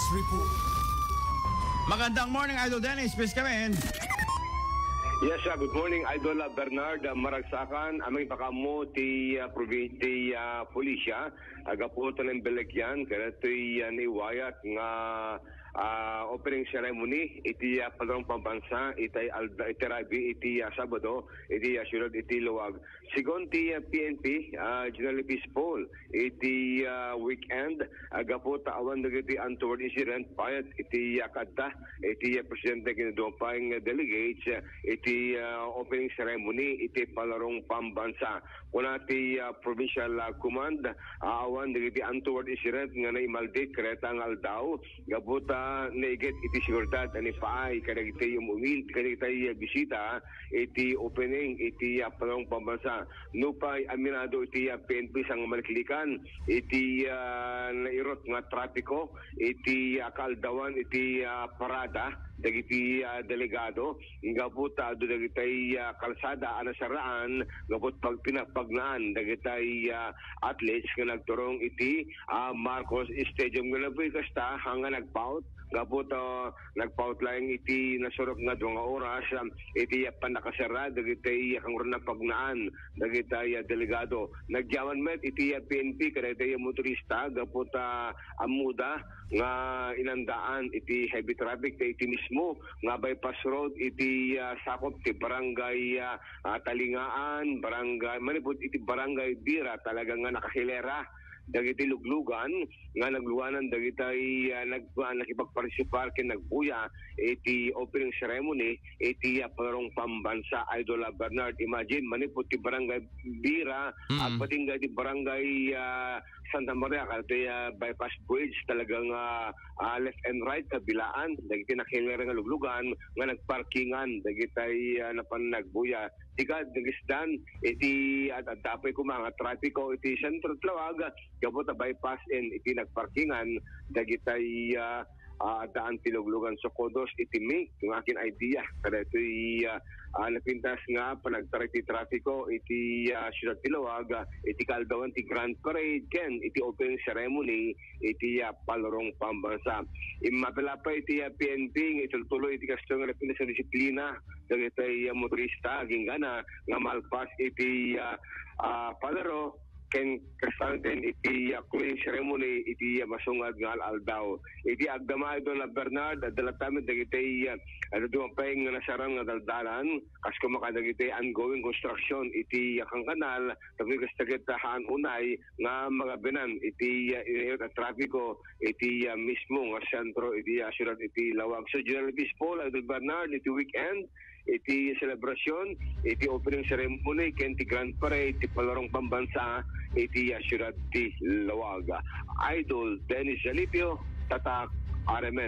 Report. Magandang morning, Idol Dennis. Please come in. Yes, good morning, Idol Bernard Maragsakan. Aming pakamo ti pulisya. Agaputo ng Belekyan. Kaya ito'y niwayat nga opening ceremony. Iti Padrong Pambansa. Iti Rabi. Iti Sabado. Iti Syudad. Iti Luwag. Sigon ti PNP, General Peace Poll. Iti weekend. Agaputo awan na iti untoward incident. Payat iti kadta. Iti Presidente Kinadumpang delegates. Iti opening ceremony, iti Palarong Pambansa. Kuna ti provincial command, awan iti untoward incident nga naimaldik kretang aldaw, gabuta naigit iti seguridad ani paay kadag iti umumil, kadag iti bisita, iti opening, iti Palarong Pambansa. Nupay aminado iti PNP sang maliklikan, iti nairot nga trapiko, iti kaaldawan, iti parada, dagiti delegado, gabuta dagitay kalsada anasaraan, gabut pagpinapagnaan dagitay athletes nga nagturong iti Marcos Stadium nga napoy kasta hanga nagpaut, gabut nagpaut lang iti nasurok nga 2 oras, iti panakasara dagitay kangurang napagnaan dagitay delegado. Nagyaman met iti PNP kadagitay motorista, gabut amuda nga inandaan iti heavy traffic iti mismo nga bypass road iti sakop ti barangay Talingaan, barangay manipud iti barangay Bira, talaga nga nakahilera dagiti luglugan nga nagluwanan dagitay nakipagparticipar ken nagbuya iti opening ceremony iti Palarong Pambansa. Idol Bernard, imagine manipud ti barangay Bira at pating iti barangay Santa Maria kay bypass bridge, talagang left and right kabilaan dagiti nakahilera nga luglugan nga nagparkingan dagitay napan nagbuya tigad nagisdan iti at tapay ko mga trapiko iti sentro Tlawaga gabot bypass and iti nagparkingan dagitay daan tiluglugan sa Kodos iti Mink yung akin idea kada ito'y napintas nga panagtaray ti trafiko iti Syudad Tilawaga iti kaaldawan ti Grand Parade ken iti opening ceremony iti Palarong Pambansa. Imapalapay iti PNP itultuloy iti kasto nga napintas nga disiplina dagitay motorista ginggana nga malpas iti palaro ken kastanten iti closing ceremony iti masungad nga aldaw iti agdama Idol Bernard dalatami dagiti dumampay nga nasarang nga daldalan kasko makadagiti ongoing construction iti kang kanal tapos kastagitahan unay nga mga binan iti trapiko iti mismo nga sentro iti Syudad iti Lawag. So General Peace Poll Idol Bernard iti weekend iti celebration, iti opening ceremony, ken ti Grand Parade, iti Palarong Pambansa, iti Syudad ti Lawaga. Idol Dennis Jalipio, Tatak, RMN.